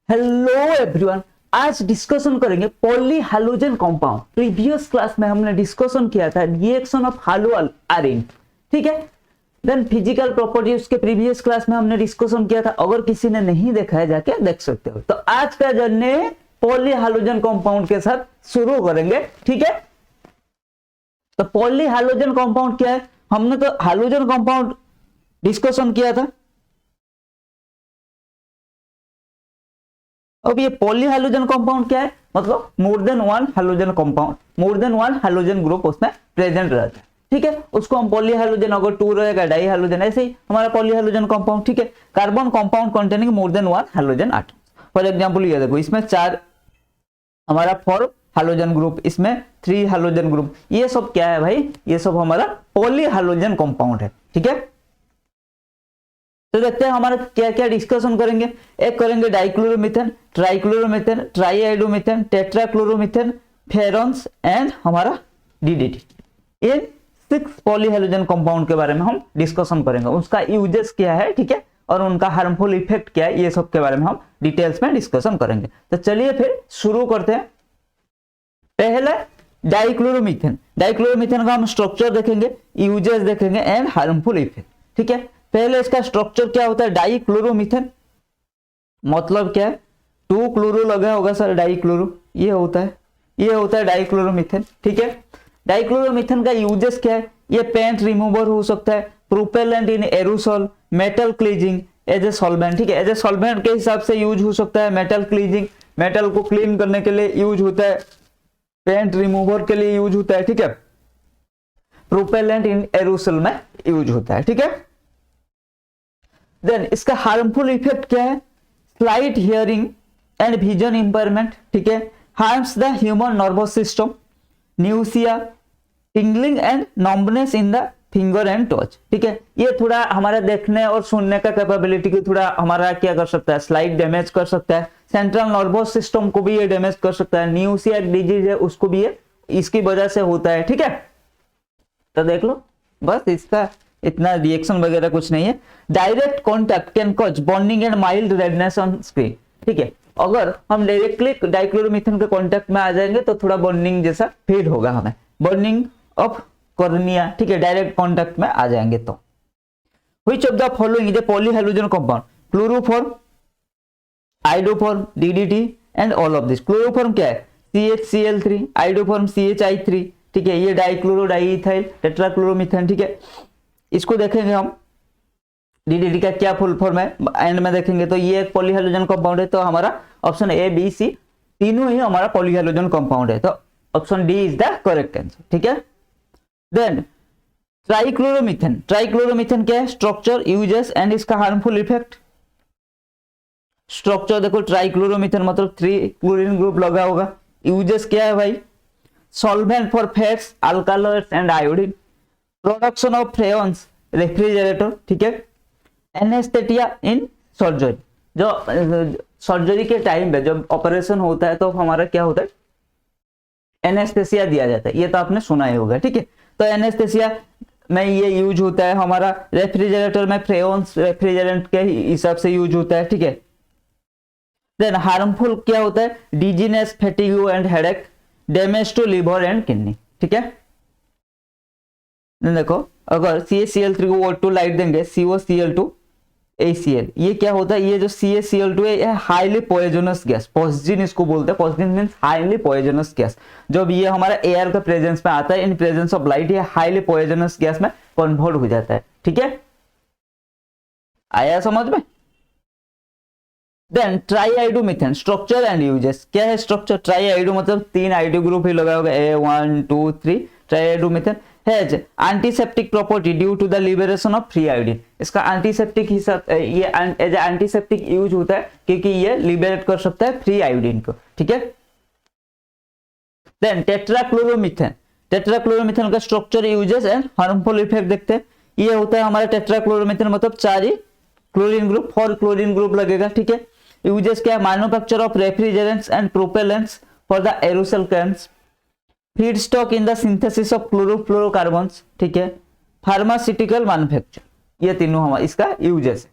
Hello everyone, आज discussion करेंगे poly halogen compound. Previous class में हमने डिस्कशन किया था रिएक्शन ऑफ हालो आरीन, ठीक है। देन फिजिकल प्रॉपर्टी उसके प्रीवियस क्लास में हमने डिस्कशन किया था। अगर किसी ने नहीं देखा है जाके देख सकते हो। तो आज का जर्नी पॉली हैलोजन कंपाउंड के साथ शुरू करेंगे, ठीक है। तो पॉली हैलोजन कंपाउंड क्या है? हमने तो हैलोजन कंपाउंड डिस्कशन किया था। अब ये पॉली हैलोजन कंपाउंड क्या है? मतलब more than one halogen compound, more than one halogen group उसमें प्रेजेंट रहता है, ठीक है। उसको हम पॉली हैलोजन, अगर टू रहेगा डाई हैलोजन, ऐसे ही हमारा पॉली हैलोजन कंपाउंड, ठीक है। Carbon compound containing more than one halogen atom. For example ये देखो, इसमें 4 हमारा 4 हैलोजन ग्रुप, इसमें 3 हैलोजन ग्रुप। ये सब क्या है भाई? ये सब हमारा पॉली हैलोजन कंपाउंड है, ठीक है। तो देखते हैं हमारा क्या क्या डिस्कशन करेंगे। एक करेंगे डाइक्लोरोमीथेन, ट्राइक्लोरोमीथेन, ट्राईआइडोमीथेन, टेट्राक्लोरोमीथेन, फेरॉन्स एंड हमारा डीडीटी। इन 6 पॉलीहैलोजन कंपाउंड के बारे में हम डिस्कशन करेंगे। उसका यूजेस क्या है, ठीक है, और उनका हार्मफुल इफेक्ट क्या है, ये सब के बारे में हम डिटेल्स में डिस्कशन करेंगे। तो चलिए फिर शुरू करते हैं। पहले डाइक्लोरोमीथेन। डाइक्लोरोमीथेन का हम स्ट्रक्चर देखेंगे, यूजेस देखेंगे एंड हार्मफुल इफेक्ट, ठीक है। पहले इसका स्ट्रक्चर क्या होता है? डाइक्लोरोमीथेन मतलब क्या है? 2 क्लोरो लगा होगा सर, डाइक्लोरो ये होता है डाइक्लोरोमीथेन, ठीक है। डाइक्लोरोमीथेन का यूजेस क्या है? ये पेंट रिमूवर हो सकता है, propellant in aerosol, metal cleansing, as a solvent, ठीक है। एज ए सॉल्वेंट के हिसाब से यूज हो सकता है। मेटल क्लीजिंग, मेटल को क्लीन करने के लिए यूज होता है। पेंट रिमूवर के लिए यूज होता है, ठीक है। प्रोपेलेंट इन एरोसॉल में यूज होता है, ठीक है। देन इसका हार्मफुल इफेक्ट क्या है? Slight hearing and vision impairment, ठीक है। Harms the human nervous system, nausea, tingling and numbness in the finger and touch, ठीक है। ये थोड़ा हमारा देखने और सुनने का कैपेबिलिटी को थोड़ा हमारा क्या कर सकता है? स्लाइट डैमेज कर सकता है। सेंट्रल नर्वस सिस्टम को भी ये डैमेज कर सकता है। न्यूसिया डिजीज है, उसको भी ये इसकी वजह से होता है, ठीक है। तो देख लो, बस इसका इतना रिएक्शन वगैरह कुछ नहीं है। Direct contact can cause burning and mild redness on skin, ठीक है। अगर हम डायरेक्टली डाइक्लोरोमीथेन के कांटेक्ट में आ जाएंगे तो थोड़ा बर्निंग जैसा फील होगा हमें, बर्निंग ऑफ कॉर्निया, ठीक है। डायरेक्ट कॉन्टैक्ट में आ जाएंगे तो which of the following is a polyhalogen compound? Chloroform, iodoform, DDT and all of this. Chloroform क्या है? CHCl3, आइडोफॉर्म CHI3, ठीक है। ये डाइक्लोरो डाइइथाइल टेट्राक्लोरोमीथेन, ठीक है। इसको देखेंगे हम, डीडीटी का क्या फुल फॉर्म है एंड में देखेंगे। तो ये एक पॉलीहैलोजन कंपाउंड है। तो हमारा ऑप्शन ए, बी, सी तीनों ही हमारा पॉलीहैलोजन कंपाउंड है। तो option D is the correct answer, ठीक है। देन ट्राइक्लोरोमीथेन। ट्राइक्लोरोमीथेन क्या है? स्ट्रक्चर, यूजेस एंड इसका हार्मफुल इफेक्ट। स्ट्रक्चर देखो, ट्राइक्लोरोमीथेन मतलब 3 क्लोरीन ग्रुप लगा होगा। यूजेस क्या है भाई? Solvent for fats, alkaloids and iodine, production of freons, refrigerator, ठीक है। एनेस्थेटिया इन सर्जरी, जो सर्जरी के टाइम पे जब ऑपरेशन होता है तो हमारा क्या होता है? एनेस्थेसिया दिया जाता है। ये तो आपने सुना ही होगा, ठीक है। तो एनेस्थेसिया में ये यूज होता है। हमारा रेफ्रिजरेटर में फ्रेयॉन्स रेफ्रिजरेंट के हिसाब से यूज होता है, ठीक है। देन हार्मफुल क्या होता है? Dizziness, fatigue and headache, damage to liver and kidney, ठीक है। देखो, अगर CaCl3 को O2 लाइट देंगे, COCl2 ACl, ये क्या होता है? ये जो CaCl2 है, ये हाईली पॉइजनस गैस, पॉइजन इसको बोलते हैं। Poison means highly poisonous gas. जब ये हमारा एयर के प्रेजेंस में आता है, इन प्रेजेंस ऑफ लाइट, ये हाईली पॉइजनस गैस में कन्वर्ट हो जाता है, ठीक है। आया समझ में? Then triiodomethane, structure and uses. क्या है स्ट्रक्चर? ट्राईआइडो मतलब 3 आइडो ग्रुप ही लगा होगा, A1 2 3। Triiodomethane has antiseptic property due to the liberation of free iodine. इसका एंटीसेप्टिक हिसाब, ये एज एंटीसेप्टिक यूज होता है क्योंकि ये लिबरेट कर सकता है फ्री आयोडीन को, ठीक है। Then tetrachloromethane. टेट्राक्लोरोमीथेन का structure, uses and harmful effect देखते हैं। ये होता है हमारा टेट्राक्लोरोमीथेन मतलब 4 ही क्लोरीन ग्रुप, 4 क्लोरीन ग्रुप लगेगा, ठीक है। यूजेस क्या है? Manufacture of refrigerants and propellants for the aerosol cans, feedstock in the synthesis of chlorofluorocarbons, ठीक है। फार्मास्यूटिकल मैन्युफैक्चर, ये तीनों हमारा इसका यूजेस है।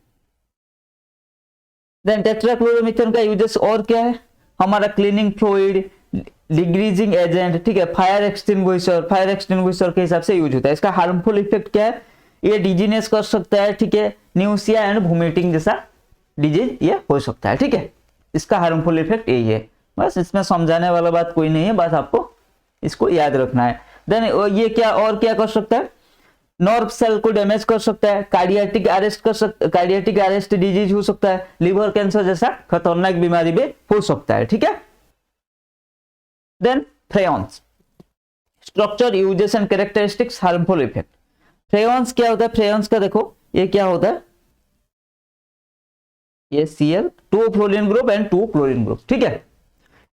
देन टेट्राक्लोरोमीथेन का यूजेस और क्या है, हमारा क्लीनिंग फ्लूइड, डिग्रीजिंग एजेंट, ठीक है, फायर एक्सटिंग्विशर के हिसाब से यूज होता है। इसका हार्मफुल इफेक्ट क्या है, ये डिजीनेस कर सकता है, ठीक है, न्यूसिया एंड वोमिटिंग जैसा डिजीज ये हो सकता है, ठीक है। इसका हार्मफुल इफेक्ट यही है, बस इसमें समझाने वाला बात कोई नहीं है, बस आपको इसको याद रखना है। देन ये क्या और क्या कर सकता है, नर्व सेल को डैमेज कर सकता है, कार्डियटिक अरेस्ट डिजीज हो सकता है, लिवर कैंसर जैसा खतरनाक बीमारी भी हो सकता है, ठीक है। Then freons, structure, uses and characteristics, harmful effect. Freons क्या होता है, फ्रेयॉन्स का देखो ये क्या होता है, ये Cl 2 fluorine group and 2 chlorine group, ठीक है।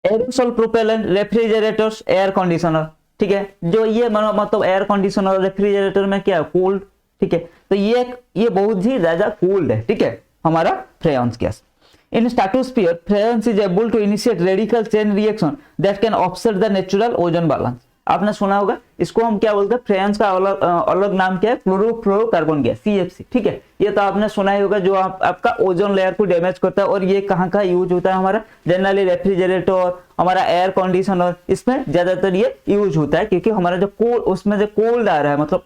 Aerosol propellant, refrigerators, air conditioner, ठीक है, जो ये मतलब एयर कंडीशनर रेफ्रिजरेटर में क्या है, कोल्ड, ठीक है, तो ये बहुत ही ज्यादा कोल्ड है, ठीक है, हमारा freons gas. In stratosphere freons is able to initiate radical chain reaction that can offset the natural ozone balance. आपने सुना होगा, इसको हम क्या बोलते हैं, फ्रेयॉन्स का अलग नाम क्या है, क्लोरोफ्लोरोकार्बन गैस, CFC, ठीक है। ये तो आपने सुना ही होगा, जो आपका ओजोन लेयर को डैमेज करता है। और ये कहाँ का यूज होता है, हमारा जनरली रेफ्रिजरेटर, हमारा एयर कंडीशनर, इसमें ज्यादातर ये यूज होता है, क्योंकि हमारा जो उसमें जो कोल्ड आ रहा है, मतलब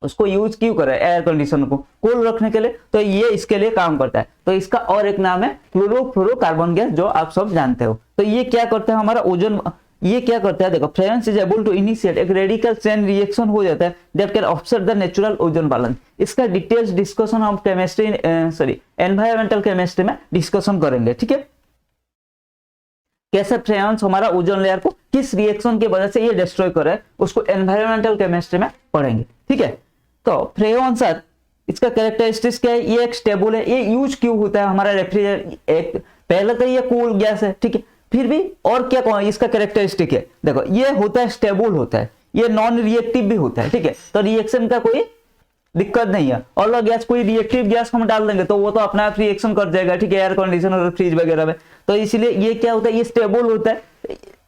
उसको यूज क्यों कर रहा है, एयर कंडीशनर को कोल्ड रखने के लिए, तो ये इसके लिए काम करता है। तो इसका और एक नाम है क्लोरोफ्लोरोकार्बन गैस, जो आप सब जानते हो। तो ये क्या करता है, हमारा ओजोन, ये क्या करता है, देखो, फ्रेयॉन्स इज एबल टू इनिशिएट एक रेडिकल चेन रिएक्शन हो जाता है that can offset the natural ozone balance. इसका डिटेल्स डिस्कशन हम एनवायरमेंटल केमिस्ट्री में डिस्कशन करेंगे, ठीक है, कैसे फ्रेयॉन्स हमारा ओजोन लेयर को किस रिएक्शन की वजह से ये डिस्ट्रॉय कर रहा है, उसको एनवायरमेंटल केमिस्ट्री में पढ़ेंगे, ठीक है। तो फ्रेयॉन्स इसका कैरेक्टरिस्टिक्स क्या है, ये एक स्टेबल है, ये यूज क्यों होता है, हमारा रेफ्रिजरेटर एक पहले तो ये कूल गैस है, ठीक है, फिर भी और क्या कौन इसका कैरेक्टरिस्टिक है, देखो ये होता है स्टेबल होता है, ये नॉन रिएक्टिव भी होता है, ठीक है, तो रिएक्शन का कोई दिक्कत नहीं है। और गैस कोई रिएक्टिव गैस हम डाल देंगे तो वो तो अपना आप रिएक्शन कर जाएगा, ठीक है, एयर कंडीशनर और फ्रिज वगैरह में। तो इसलिए ये क्या होता है, ये स्टेबल होता है,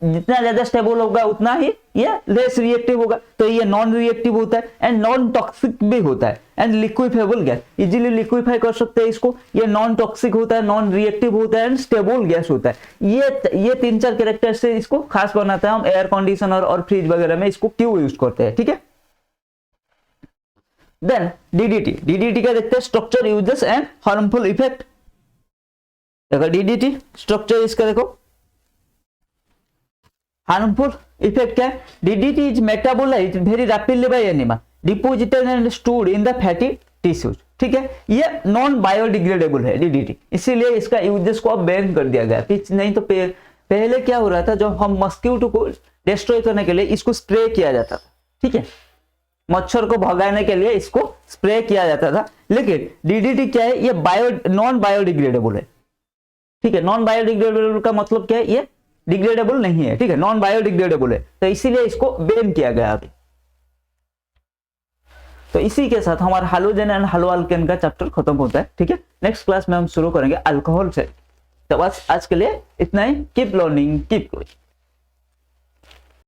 जितना ज्यादा स्टेबल होगा उतना ही ये लेस रिएक्टिव होगा। तो ये नॉन रिएक्टिव होता है एंड नॉन टॉक्सिक भी होता है एंड लिक्विफाइबल गैस, इजीली लिक्विफाई कर सकते हैं इसको। ये नॉन टॉक्सिक होता है, नॉन रिएक्टिव होता है एंड स्टेबल गैस होता है। ये 3-4 कैरेक्टर से इसको खास बनाता है। हम एयर कंडीशनर और फ्रिज वगैरह में इसको क्यों यूज करते हैं, ठीक है। देन डीडीटी का देखते हैं, structure, uses and harmful effect. देखो डीडीटी स्ट्रक्चर इसका देखो, हार्मफुल इफेक्ट क्या है, DDT is metabolised very rapidly by animal, deposited and stored in the fatty tissues, ठीक है। ये नॉन बायोडिग्रेडेबल है डीडीटी, इसीलिए इसका यूजेस को अब बैन कर दिया गया। नहीं तो पहले क्या हो रहा था, जब हम मस्क्यूटो को डिस्ट्रॉय करने के लिए इसको स्प्रे किया जाता था, ठीक है, मच्छर को भगाने के लिए इसको स्प्रे किया जाता था। लेकिन डीडीटी क्या है, ये नॉन बायोडिग्रेडेबल है, ठीक है। नॉन बायोडिग्रेडेबल का मतलब क्या है, ये डिग्रेडेबल नहीं है, ठीक है, नॉन बायोडिग्रेडेबल है, तो इसीलिए इसको बैन किया गया अभी। तो इसी के साथ हमारा हैलोजन एंड हैलो अल्केन का चैप्टर खत्म होता है, ठीक है। नेक्स्ट क्लास में हम शुरू करेंगे अल्कोहल से। तो बस आज के लिए इतना ही। Keep learning, keep growing.